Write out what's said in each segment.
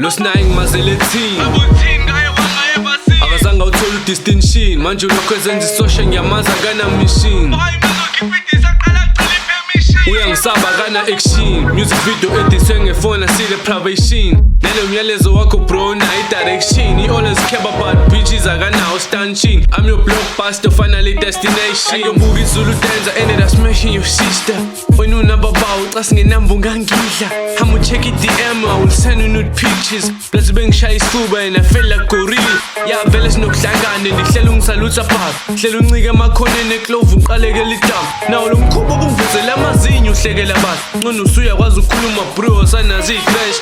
Losnaying mazeletin Abuthini ngaye wangayebasi akazange awuthole udistinction manje ulokhu ezenza isosha ngiyamaza kana-machine Hayi mizogibhidisa qala kucela i-permission uyangisaba kana-action music video ediswe ngefone asile privation nalo myalezo wakho bro nayi-direction i-always care about bitches akanawo stanchin I'm your blockbuster finally destination ayombuka izulu dancer ended up smashing your sister wena unababawu xa singenamba ungangidla hamba ucheck i-DM I will send you nude pictures plus bengishaya isifuba and I feel like gorilla yavele sinokuhlangane ndihlela ungisalutha phasi hlela uncike emakhoneni eklove uqalekela idamu nawo lo mkhuba obungivezela amazinyo uhlekela basi nqona usuyakwazi ukukhuluma bro sanazi i-crash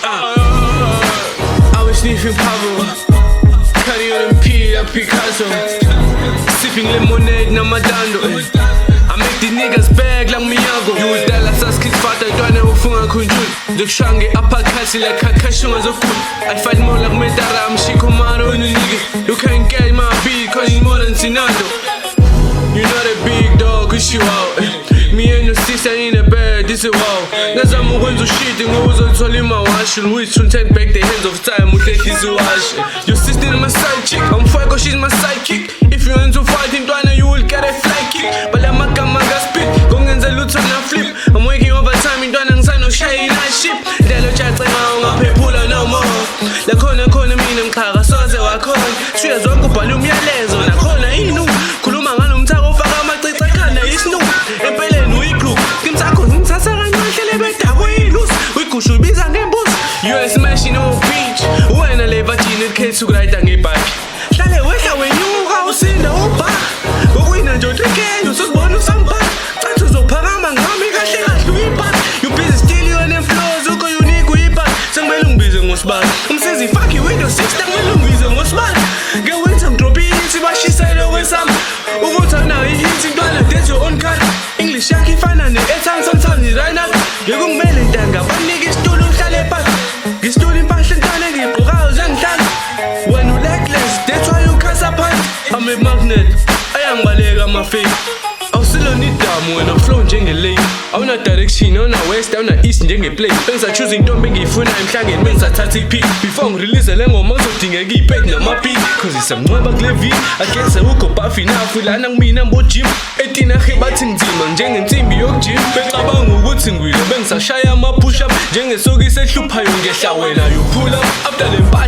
I was sniffing Pablo Cardi on MP like Picasso Sipping lemonade namadando I make the niggas bag like Miyago You was Dallas as kids fat I don't know ufunga kunjuni Zokushange apakasi like Kakashi ungazokuni I fight more like Medara I'm Shikomaro in the nigga You can't get my beat cause you more than Sinando You not a big dog cause you out Me and your sister in the bed, this is wow Ngazama ukwenza ushit ngozothola imawashi Which will take back the hands of time uhlehla iziwashi Your sister is my side chick I'm Fuego, she's my sidekick If you're into fighting ntwana you will get a fly kick Bala magama ngaspit kongenza lutho na flip I'm working overtime ntwana ngisanokushaya i-night shift Ndelo jacema ungaphephula no more Lakhona khona mina mxhaka soze wakhona Shuya zonke ubhala umyalezo nakhona inu Khuluma ngalo mthako ufaka amacici akhanda isinu Empeleni uyi-group Kimsakho ngimthatha kancane hlele bedabo ilusi Uyigusha uyibiza ngembuzi US smashing no beach Wena le vagina ikhetha ukurayida ngebhaki Hlale wehla wenyuka usinda ubha Ngokwina nje utrikele usuzibona usambha Cathi uzophakama ngami kahle kahle uyibhaki You busy still you on them floors uko unique uyibhaki Sengimele ungibize ngosibali Umsizi fuck you with your sister kumele ungibize ngosibali Ngewenza ngidropi ithi bashisele kwesami Ukuthana i-hit intwana that's your own cut English yakho ifana ne-airtime sometimes right now Ngekungimele ntanga banike isitulo uhlale phansi Ngisitulo impahla intwana engiyigqokayo zangihlala Wena u-legless that's why you khasa phansi I'm a magnet ayangibaleka ama-fake Awusilona idamu wena flow njenge-lake Awuna direction, awuna west, awuna east njenge-play Bengisachoose intombi engiyifunayo emhlangeni bengisathatha i-pic Before ngirelease le ngoma kuzodingeka i-pack nama-beat Cause isamnqweba kule vi Agese ukho buff enough lana kumina mbo-gym Etinahe bathi nzima njengensimbi yokujim Becabanga ukuthi ngwile bengisashaya ama-push up Njengesokisi ehluphayo ngehla wena you pull up After le mpahla